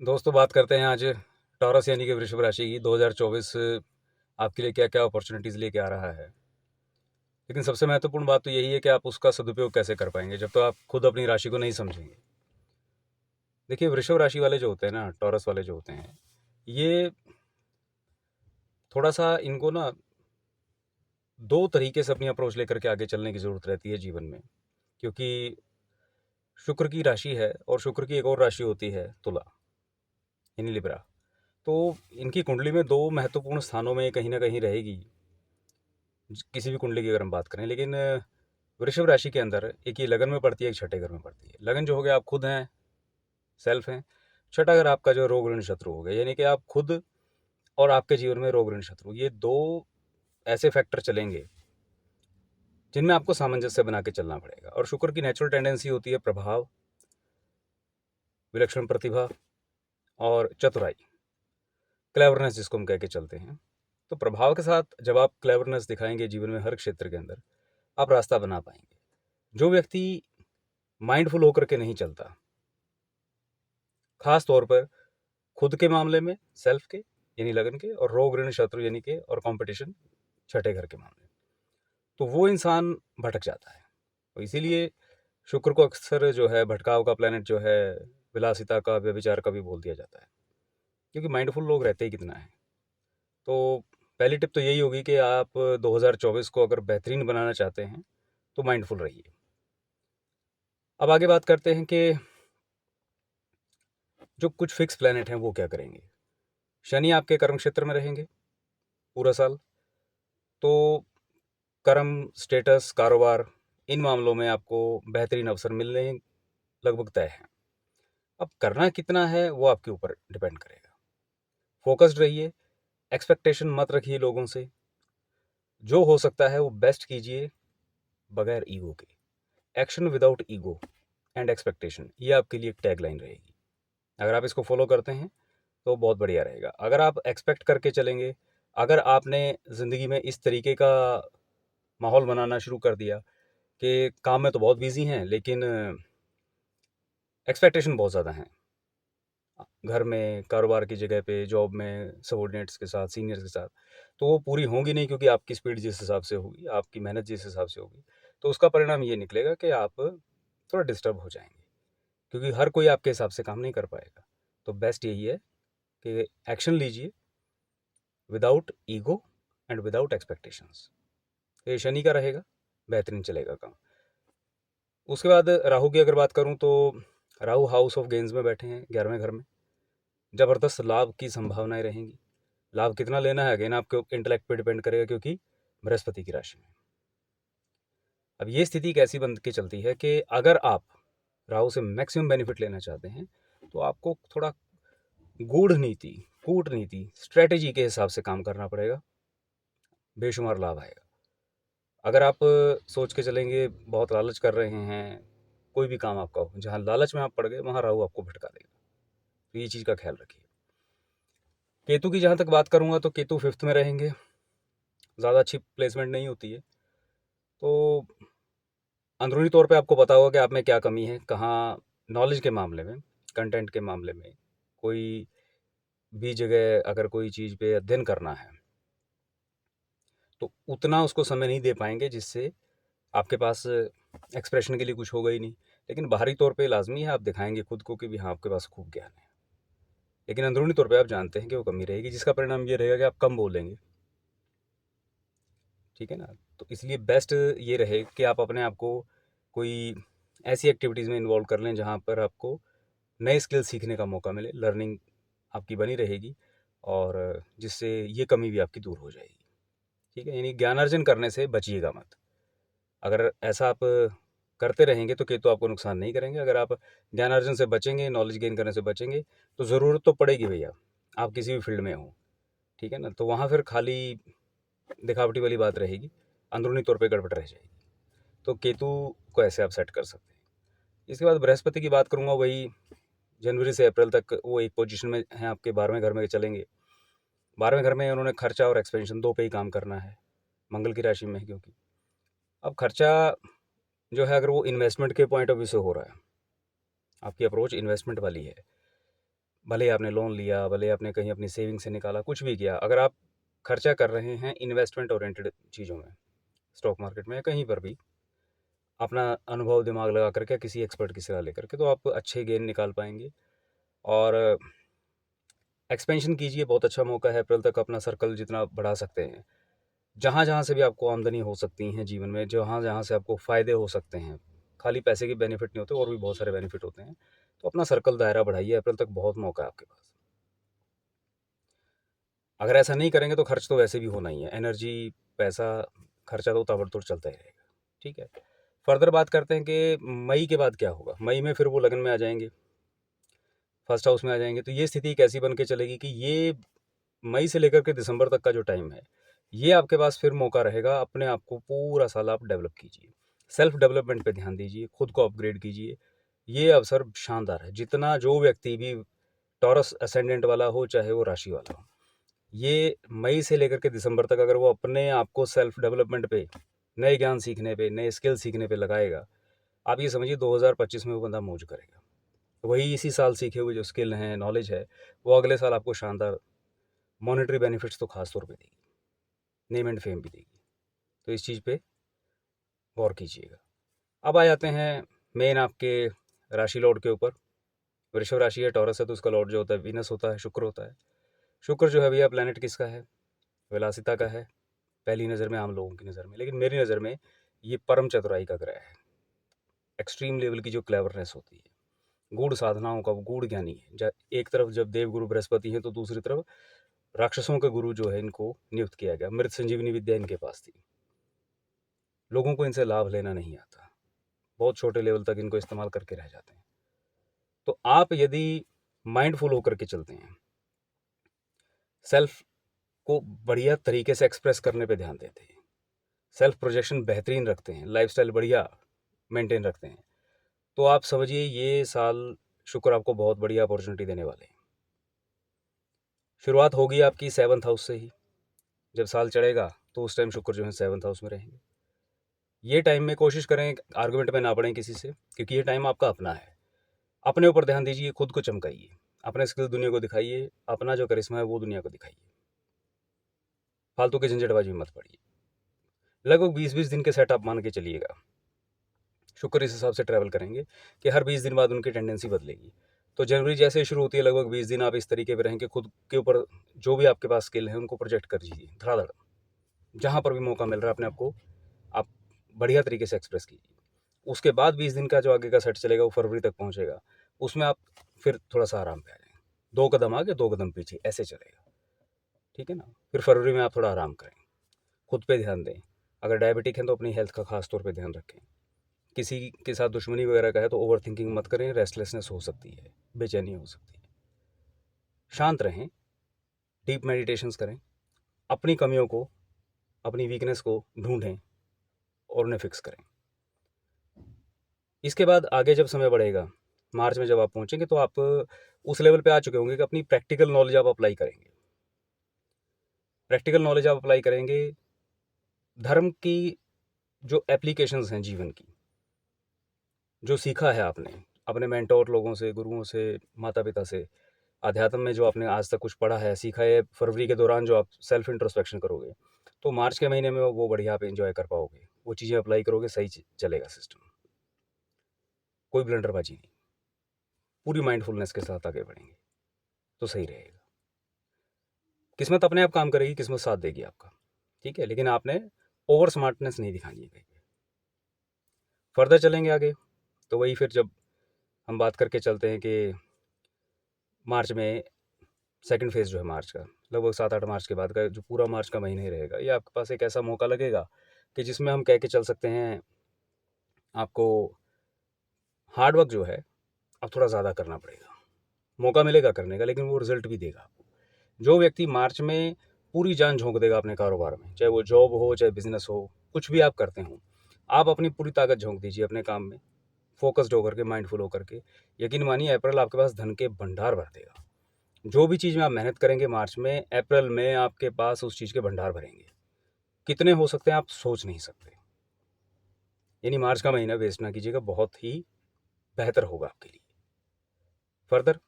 दोस्तों, बात करते हैं आज टॉरस यानी कि वृषभ राशि की 2024 आपके लिए क्या-क्या अपॉर्चुनिटीज़ लेके आ रहा है। लेकिन सबसे महत्वपूर्ण बात तो यही है कि आप उसका सदुपयोग कैसे कर पाएँगे, जब तक आप खुद अपनी राशि को नहीं समझेंगे। देखिए, वृषभ राशि वाले जो होते हैं ना, टॉरस वाले जो होते हैं, ये थोड़ा-सा इनको ना 2 तरीके से अपनी अप्रोच लेकर के आगे चलने की ज़रूरत रहती है जीवन में। क्योंकि शुक्र की राशि है और शुक्र की एक और राशि होती है तुला, यानी लिब्रा। तो इनकी कुंडली में 2 महत्वपूर्ण स्थानों में कहीं न कहीं रहेगी। किसी भी कुंडली की अगर हम बात करें, लेकिन वृषभ राशि के अंदर एक ये लगन में पड़ती है, एक छठे घर में पड़ती है। लगन जो हो गया, आप खुद हैं, सेल्फ हैं। छठा घर आपका जो रोग ऋण शत्रु हो गया, यानी कि आप खुद और आपके जीवन में रोग ऋण शत्रु, ये दो ऐसे फैक्टर चलेंगे जिनमें आपको सामंजस्य बना के चलना पड़ेगा। और शुक्र की नेचुरल टेंडेंसी होती है प्रभाव, विलक्षण प्रतिभा और चतुराई, क्लेवरनेस जिसको हम कह के चलते हैं। तो प्रभाव के साथ जब आप क्लेवरनेस दिखाएंगे जीवन में हर क्षेत्र के अंदर, आप रास्ता बना पाएंगे। जो व्यक्ति माइंडफुल होकर के नहीं चलता, खास तौर पर खुद के मामले में, सेल्फ के यानी लगन के, और रोग ऋण शत्रु यानी के और कंपटीशन छठे घर के मामले में, तो वो इंसान भटक जाता है। तो इसीलिए शुक्र को अक्सर जो है भटकाव का प्लैनेट जो है, विलासिता का, व्यभिचार का भी बोल दिया जाता है, क्योंकि माइंडफुल लोग रहते ही कितना है। तो पहली टिप तो यही होगी कि आप 2024 को अगर बेहतरीन बनाना चाहते हैं तो माइंडफुल रहिए। अब आगे बात करते हैं कि जो कुछ फिक्स प्लैनेट हैं वो क्या करेंगे। शनि आपके कर्म क्षेत्र में रहेंगे पूरा साल, तो कर्म, स्टेटस, कारोबार, इन मामलों में आपको बेहतरीन अवसर मिलने लगभग तय हैं। अब करना कितना है वो आपके ऊपर डिपेंड करेगा। फोकस्ड रहिए, एक्सपेक्टेशन मत रखिए लोगों से। जो हो सकता है वो बेस्ट कीजिए, बगैर ईगो के। Action without ego and expectation, ये आपके लिए एक टैगलाइन रहेगी। अगर आप इसको फॉलो करते हैं तो बहुत बढ़िया रहेगा। अगर आप एक्सपेक्ट करके चलेंगे, अगर आपने ज़िंदगी में इस तरीके का माहौल बनाना शुरू कर दिया कि काम में तो बहुत बिजी हैं, लेकिन एक्सपेक्टेशन बहुत ज़्यादा हैं, घर में, कारोबार की जगह पे, जॉब में, सबॉर्डिनेट्स के साथ, सीनियर्स के साथ, तो वो पूरी होंगी नहीं, क्योंकि आपकी स्पीड जिस हिसाब से होगी, आपकी मेहनत जिस हिसाब से होगी, तो उसका परिणाम ये निकलेगा कि आप थोड़ा डिस्टर्ब हो जाएंगे, क्योंकि हर कोई आपके हिसाब से काम नहीं कर पाएगा। तो बेस्ट यही है कि एक्शन लीजिए without ego and without expectations. ये शनि का रहेगा, बेहतरीन चलेगा काम। उसके बाद राहु की अगर बात करूं, तो राहु हाउस ऑफ गेंस में बैठे हैं, 11वें घर में। ज़बरदस्त लाभ की संभावनाएं रहेंगी। लाभ कितना लेना है, अगेन आपके इंटेलेक्ट पे डिपेंड करेगा, क्योंकि बृहस्पति की राशि में। अब ये स्थिति कैसी बन के चलती है कि अगर आप राहु से मैक्सिमम बेनिफिट लेना चाहते हैं, तो आपको थोड़ा गूढ़ नीति, कूटनीति, स्ट्रेटेजी के हिसाब से काम करना पड़ेगा, बेशुमार लाभ आएगा। अगर आप सोच के चलेंगे, बहुत लालच कर रहे हैं, कोई भी काम आपका हो, जहाँ लालच में आप पड़ गए वहाँ राहु आपको भटका देगा। तो ये चीज़ का ख्याल रखिए। केतु की जहाँ तक बात करूँगा, तो केतु 5th में रहेंगे। ज़्यादा अच्छी प्लेसमेंट नहीं होती है। तो अंदरूनी तौर पे आपको पता होगा कि आप में क्या कमी है, कहाँ नॉलेज के मामले में, कंटेंट के मामले में, कोई भी जगह अगर कोई चीज़ पे अध्ययन करना है, तो उतना उसको समय नहीं दे पाएँगे, जिससे आपके पास एक्सप्रेशन के लिए कुछ होगा ही नहीं। लेकिन बाहरी तौर पे लाज़मी है, आप दिखाएँगे खुद को कि भी हाँ, आपके पास खूब ज्ञान है। लेकिन अंदरूनी तौर पे आप जानते हैं कि वो कमी रहेगी, जिसका परिणाम ये रहेगा कि आप कम बोलेंगे। ठीक है ना? तो इसलिए बेस्ट ये रहे कि आप अपने आप को कोई ऐसी एक्टिविटीज़ में इन्वॉल्व कर लें, जहाँ पर आपको नए स्किल सीखने का मौका मिले, लर्निंग आपकी बनी रहेगी, और जिससे ये कमी भी आपकी दूर हो जाएगी। ठीक है? यानी ज्ञानार्जन करने से बचिएगा मत। अगर ऐसा आप करते रहेंगे तो केतु आपको नुकसान नहीं करेंगे। अगर आप ज्ञानार्जन से बचेंगे, नॉलेज गेन करने से बचेंगे, तो ज़रूरत तो पड़ेगी भैया, आप किसी भी फील्ड में हो। ठीक है ना? तो वहाँ फिर खाली दिखावटी वाली बात रहेगी, अंदरूनी तौर पे गड़बड़ रह जाएगी। तो केतु को ऐसे आप सेट कर सकते हैं। इसके बाद बृहस्पति की बात करूँगा, वही जनवरी से अप्रैल तक वो एक पोजीशन में हैं, आपके 12वें घर में चलेंगे। 12वें घर में उन्होंने खर्चा और एक्सपेंशन 2 पे ही काम करना है, मंगल की राशि में है, क्योंकि अब खर्चा जो है, अगर वो इन्वेस्टमेंट के पॉइंट ऑफ व्यू से हो रहा है, आपकी अप्रोच इन्वेस्टमेंट वाली है, भले ही आपने लोन लिया, भले ही आपने कहीं अपनी सेविंग से निकाला, कुछ भी किया, अगर आप खर्चा कर रहे हैं इन्वेस्टमेंट ओरिएंटेड चीज़ों में, स्टॉक मार्केट में या कहीं पर भी, अपना अनुभव दिमाग लगा करके किसी एक्सपर्ट की सलाह लेकर के, तो आप अच्छे गेन निकाल पाएँगे। और एक्सपेंशन कीजिए, बहुत अच्छा मौका है अप्रैल तक अपना सर्कल जितना बढ़ा सकते हैं। जहाँ-जहाँ से भी आपको आमदनी हो सकती हैं जीवन में, जहाँ-जहाँ से आपको फ़ायदे हो सकते हैं, खाली पैसे के बेनिफिट नहीं होते और भी बहुत सारे बेनिफिट होते हैं। तो अपना सर्कल दायरा बढ़ाइए, अप्रैल तक बहुत मौका है आपके पास। अगर ऐसा नहीं करेंगे तो खर्च तो वैसे भी होना ही है। एनर्जी, पैसा, खर्चा तो ताबड़तोड़ चलता ही रहेगा। ठीक है? फर्दर बात करते हैं कि मई के बाद क्या होगा? मई में फिर वो लगन में आ जाएँगे, फर्स्ट हाउस में आ जाएँगे। तो ये स्थिति कैसी बन के चलेगी कि ये मई से लेकर के दिसंबर तक का जो टाइम है, ये आपके पास फिर मौका रहेगा, अपने आप को पूरा साल आप डेवलप कीजिए। सेल्फ डेवलपमेंट पे ध्यान दीजिए, खुद को अपग्रेड कीजिए। ये अवसर शानदार है। जितना जो व्यक्ति भी टॉरस असेंडेंट वाला हो, चाहे वो राशि वाला हो, ये मई से लेकर के दिसंबर तक अगर वो अपने आप को सेल्फ डेवलपमेंट पे, नए ज्ञान सीखने पे, नए स्किल सीखने पे लगाएगा, आप ये समझिए 2025 में वो बंदा मौज करेगा। वही इसी साल सीखे हुए जो स्किल हैं, नॉलेज है, वो अगले साल आपको शानदार मॉनेटरी बेनिफिट्स तो खास तौर पे देगी, नेम एंड फेम भी देगी। तो इस चीज़ पे गौर कीजिएगा। अब आ जाते हैं मेन आपके राशि लॉर्ड के ऊपर। वृषभ राशि है, टॉरस है, तो उसका लॉर्ड जो होता है वीनस होता है, शुक्र होता है। शुक्र जो है भैया प्लैनेट किसका है? विलासिता का है, पहली नज़र में, आम लोगों की नज़र में। लेकिन मेरी नज़र में ये परम चतुराई का ग्रह है। एक्सट्रीम लेवल की जो क्लेवरनेस होती है, गूढ़ साधनाओं का वो गूढ़ ज्ञानी है। एक तरफ जब देवगुरु बृहस्पति हैं, तो दूसरी तरफ राक्षसों के गुरु जो है इनको नियुक्त किया गया। मृत संजीवनी विद्या इनके पास थी। लोगों को इनसे लाभ लेना नहीं आता, बहुत छोटे लेवल तक इनको इस्तेमाल करके रह जाते हैं। तो आप यदि माइंडफुल होकर के चलते हैं, सेल्फ को बढ़िया तरीके से एक्सप्रेस करने पे ध्यान देते हैं, सेल्फ प्रोजेक्शन बेहतरीन रखते हैं, लाइफस्टाइल बढ़िया मेंटेन रखते हैं, तो आप समझिए ये साल शुक्र आपको बहुत बढ़िया अपॉर्चुनिटी देने वाले हैं। शुरुआत होगी आपकी 7th हाउस से ही। जब साल चढ़ेगा तो उस टाइम शुक्र जो है 7th हाउस में रहेंगे। ये टाइम में कोशिश करें आर्गुमेंट में ना पड़ें किसी से, क्योंकि ये टाइम आपका अपना है। अपने ऊपर ध्यान दीजिए, खुद को चमकाइए, अपने स्किल दुनिया को दिखाइए, अपना जो करिश्मा है वो दुनिया को दिखाइए। फालतू की झंझटबाजी में मत पड़िए। लगभग 20-20 दिन के सेट आप मान के चलिएगा। शुक्र इस हिसाब से ट्रैवल करेंगे कि हर 20 दिन बाद उनकी टेंडेंसी बदलेगी। तो जनवरी जैसे ही शुरू होती है, लगभग 20 दिन आप इस तरीके पे रहेंगे, खुद के ऊपर जो भी आपके पास स्किल है उनको प्रोजेक्ट कर दीजिए धड़ाधड़। जहाँ पर भी मौका मिल रहा है अपने आप को आप बढ़िया तरीके से एक्सप्रेस कीजिए। उसके बाद 20 दिन का जो आगे का सेट चलेगा वो फरवरी तक पहुँचेगा। उसमें आप फिर थोड़ा-सा आराम पे आ जाएँ। 2 कदम आगे 2 कदम पीछे ऐसे चलेगा। ठीक है ना? फिर फरवरी में आप थोड़ा आराम करें। खुद पे ध्यान दें। अगर डायबिटिक हैं तो अपनी हेल्थ का ख़ास तौर पे ध्यान रखें। किसी के साथ दुश्मनी वगैरह का है तो ओवरथिंकिंग मत करें, रेस्टलेसनेस हो सकती है, बेचैनी हो सकती है। शांत रहें, डीप मेडिटेशंस करें, अपनी कमियों को, अपनी वीकनेस को ढूँढें और उन्हें फिक्स करें। इसके बाद आगे जब समय बढ़ेगा, मार्च में जब आप पहुँचेंगे तो आप उस लेवल पे आ चुके होंगे कि अपनी प्रैक्टिकल नॉलेज आप अप्लाई करेंगे। प्रैक्टिकल नॉलेज आप अप्लाई करेंगे, धर्म की जो एप्लीकेशंस हैं जीवन की, जो सीखा है आपने, अपने मेंटोर लोगों से, गुरुओं से, माता-पिता से, अध्यात्म में जो आपने आज तक कुछ पढ़ा है, सीखा है, फरवरी के दौरान जो आप सेल्फ इंट्रोस्पेक्शन करोगे, तो मार्च के महीने में वो बढ़िया आप एन्जॉय कर पाओगे। वो चीज़ें अप्लाई करोगे, सही चलेगा सिस्टम। कोई ब्लंडरबाजी नहीं, पूरी माइंडफुलनेस के साथ आगे बढ़ेंगे, तो सही रहेगा। किस्मत अपने आप काम करेगी, किस्मत साथ देगी आपका, ठीक है? लेकिन आपने ओवर स्मार्टनेस नहीं दिखानी है कहीं पे। फर्दर चलेंगे आगे, तो वही फिर जब हम बात करके चलते हैं कि मार्च में सेकंड फेज़ जो है मार्च का, लगभग 7-8 मार्च के बाद का जो पूरा मार्च का महीना ही रहेगा, ये आपके पास एक ऐसा मौका लगेगा कि जिसमें हम कह के चल सकते हैं, आपको हार्ड वर्क जो है, अब थोड़ा ज़्यादा करना पड़ेगा। मौका मिलेगा करने का, लेकिन वो रिज़ल्ट भी देगा आपको। जो व्यक्ति मार्च में पूरी जान झोंक देगा अपने कारोबार में, चाहे वो जॉब हो, चाहे बिज़नेस हो, कुछ भी आप करते हो, आप अपनी पूरी ताकत झोंक दीजिए अपने काम में, फ़ोकस्ड होकर के, माइंडफुल होकर के। यकीन मानिए अप्रैल आपके पास धन के भंडार भर देगा। जो भी चीज़ में आप मेहनत करेंगे मार्च में, अप्रैल में आपके पास उस चीज़ के भंडार भरेंगे। कितने हो सकते हैं आप सोच नहीं सकते। यानी मार्च का महीना वेस्ट ना कीजिएगा, बहुत ही बेहतर होगा आपके लिए। फर्दर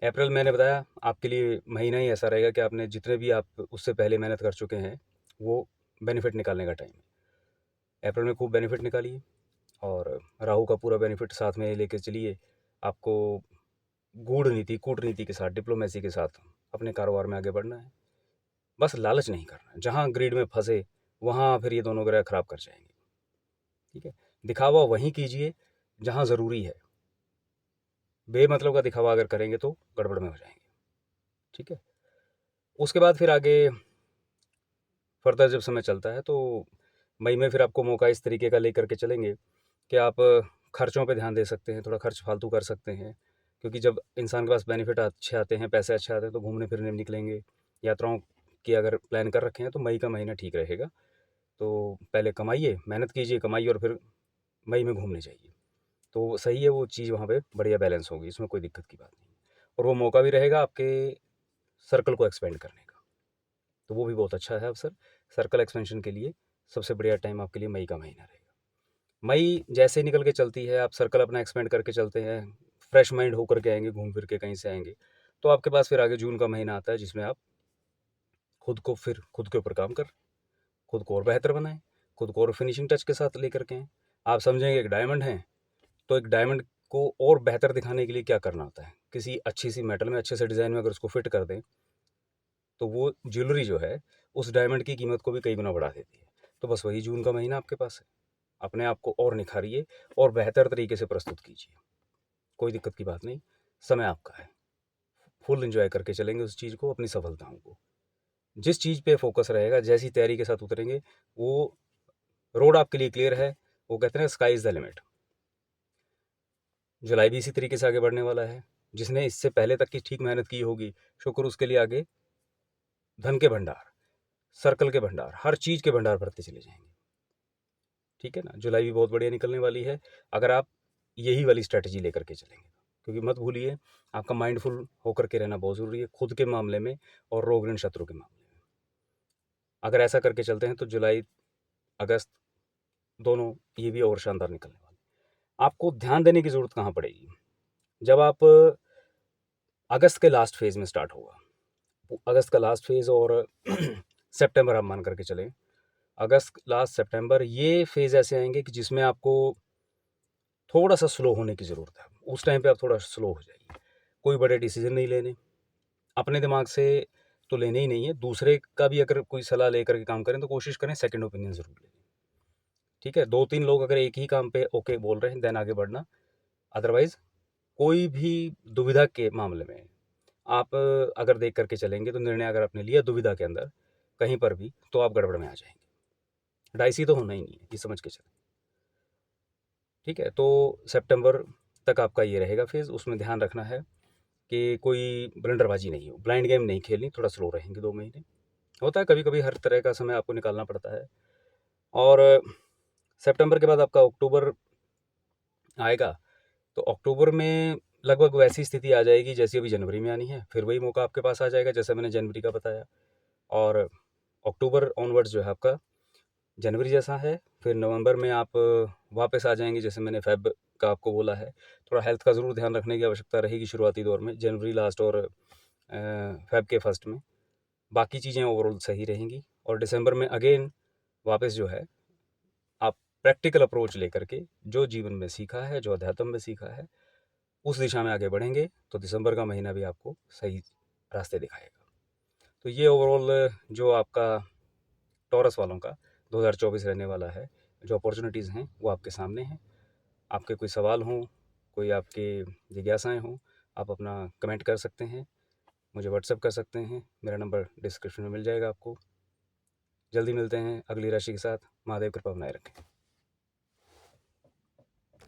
अप्रैल मैंने बताया आपके लिए महीना ही ऐसा रहेगा कि आपने जितने भी आप उससे पहले मेहनत कर चुके हैं, वो बेनिफिट निकालने का टाइम है। अप्रैल में खूब बेनिफिट निकालिए और राहु का पूरा बेनिफिट साथ में लेके चलिए। आपको गूढ़ नीति, कूटनीति के साथ, डिप्लोमेसी के साथ अपने कारोबार में आगे बढ़ना है। बस लालच नहीं करना है। जहाँ ग्रीड में फँसे, वहाँ फिर ये दोनों ग्रह खराब कर जाएँगे, ठीक है? दिखावा वहीं कीजिए जहाँ ज़रूरी है। बेमतलब का दिखावा अगर करेंगे तो गड़बड़ में हो जाएँगे, ठीक है? उसके बाद फिर आगे फर्दर जब समय चलता है तो मई में फिर आपको मौका इस तरीके का लेकर के चलेंगे कि आप खर्चों पे ध्यान दे सकते हैं, थोड़ा खर्च फालतू कर सकते हैं। क्योंकि जब इंसान के पास बेनिफिट अच्छे आते हैं, पैसे अच्छे आते हैं, तो घूमने फिरने निकलेंगे। यात्राओं की अगर प्लान कर रखे हैं तो मई का महीना ठीक रहेगा। तो पहले कमाइए, मेहनत कीजिए, कमाइए और फिर मई में घूमने जाइए। तो सही है, वो चीज़ वहाँ पे बढ़िया बैलेंस होगी, इसमें कोई दिक्कत की बात नहीं है। और वो मौका भी रहेगा आपके सर्कल को एक्सपेंड करने का, तो वो भी बहुत अच्छा है अवसर। सर्कल एक्सपेंशन के लिए सबसे बढ़िया टाइम आपके लिए मई का महीना रहेगा। मई जैसे ही निकल के चलती है, आप सर्कल अपना एक्सपेंड करके चलते हैं, फ्रेश माइंड होकर के आएँगे, घूम फिर के कहीं से आएँगे, तो आपके पास फिर आगे जून का महीना आता है जिसमें आप खुद को फिर खुद के ऊपर काम कर, खुद को और बेहतर बनाएँ, खुद को और फिनिशिंग टच के साथ लेकर के आएँ। आप समझेंगे एक डायमंड हैं, तो एक डायमंड को और बेहतर दिखाने के लिए क्या करना होता है? किसी अच्छी-सी मेटल में अच्छे से डिज़ाइन में अगर उसको फिट कर दें, तो वो ज्वेलरी जो है, उस डायमंड की कीमत को भी कई गुना बढ़ा देती है। तो बस वही जून का महीना आपके पास है। अपने आप को और निखारिए और बेहतर तरीके से प्रस्तुत कीजिए। कोई दिक्कत की बात नहीं, समय आपका है। फुल एन्जॉय करके चलेंगे उस चीज़ को, अपनी सफलताओं को। जिस चीज़ पे फ़ोकस रहेगा, जैसी तैयारी के साथ उतरेंगे, वो रोड आपके लिए क्लियर है। वो कहते हैं ना, स्काई इज़ द लिमिट। जुलाई भी इसी तरीके से आगे बढ़ने वाला है। जिसने इससे पहले तक की ठीक मेहनत की होगी, शुक्र उसके लिए आगे धन के भंडार, सर्कल के भंडार, हर चीज़ के भंडार भरते चले जाएँगे। ठीक है ना? जुलाई भी बहुत बढ़िया निकलने वाली है, अगर आप यही वाली स्ट्रैटेजी लेकर के चलेंगे। क्योंकि मत भूलिए, आपका माइंडफुल होकर के रहना बहुत ज़रूरी है, खुद के मामले में और रोग ऋण शत्रु के मामले में। अगर ऐसा करके चलते हैं तो जुलाई, अगस्त दोनों ये भी और शानदार निकलने वाले हैं। आपको ध्यान देने की ज़रूरत कहाँ पड़ेगी? जब आप अगस्त के लास्ट फेज़ में स्टार्ट होगा। अगस्त का लास्ट फेज़ और सितंबर आप मान करके चलें। अगस्त, लास्ट सितंबर, ये फेज़ ऐसे आएँगे कि जिसमें आपको थोड़ा-सा स्लो होने की ज़रूरत है। उस टाइम पे आप थोड़ा स्लो हो जाइए। कोई बड़े डिसीज़न नहीं लेने। अपने दिमाग से तो लेने ही नहीं है, दूसरे का भी अगर कोई सलाह लेकर के काम करें तो कोशिश करें सेकंड ओपिनियन ज़रूर लें। ठीक है? 2-3 लोग अगर एक ही काम पे ओके बोल रहे हैं, देन आगे बढ़ना। अदरवाइज़ कोई भी दुविधा के मामले में आप अगर देख कर के चलेंगे, तो निर्णय अगर आपने लिया दुविधा के अंदर कहीं पर भी, तो आप गड़बड़ में आ जाएँगे। डाइसी तो होना ही नहीं है, ये समझ के चलें। ठीक है? तो सितंबर तक आपका ये रहेगा फ़ेज़, उसमें ध्यान रखना है कि कोई ब्लंडरबाज़ी नहीं हो, ब्लाइंड गेम नहीं खेलनी, थोड़ा स्लो रहेंगे 2 महीने। होता है कभी-कभी, हर तरह का समय आपको निकालना पड़ता है। और सितंबर के बाद आपका अक्टूबर आएगा, तो अक्टूबर में लगभग वैसी स्थिति आ जाएगी जैसी अभी जनवरी में आनी है, फिर वही मौका आपके पास आ जाएगा जैसा मैंने जनवरी का बताया। और अक्टूबर ऑनवर्ड्स जो है आपका जनवरी जैसा है, फिर नवंबर में आप वापस आ जाएँगे जैसे मैंने फ़ेब का आपको बोला है। थोड़ा हेल्थ का ज़रूर ध्यान रखने की आवश्यकता रहेगी शुरुआती दौर में, जनवरी लास्ट और फ़ेब के फर्स्ट में। बाकी चीज़ें ओवरऑल सही रहेंगी और दिसंबर में अगेन वापस जो है, आप प्रैक्टिकल अप्रोच लेकर के जो जीवन में सीखा है, जो अध्यात्म में सीखा है, उस दिशा में आगे बढ़ेंगे, तो दिसंबर का महीना भी आपको सही रास्ते दिखाएगा। तो ये ओवरऑल जो आपका टॉरस वालों का 2024 रहने वाला है, जो अपॉर्च्युनिटीज़ हैं, वो आपके सामने हैं। आपके कोई सवाल हों, कोई आपके जिज्ञासाएँ हों, आप अपना कमेंट कर सकते हैं, मुझे व्हाट्सएप कर सकते हैं। मेरा नंबर डिस्क्रिप्शन में मिल जाएगा आपको। जल्दी मिलते हैं अगली राशि के साथ। महादेव कृपा बनाए रखें।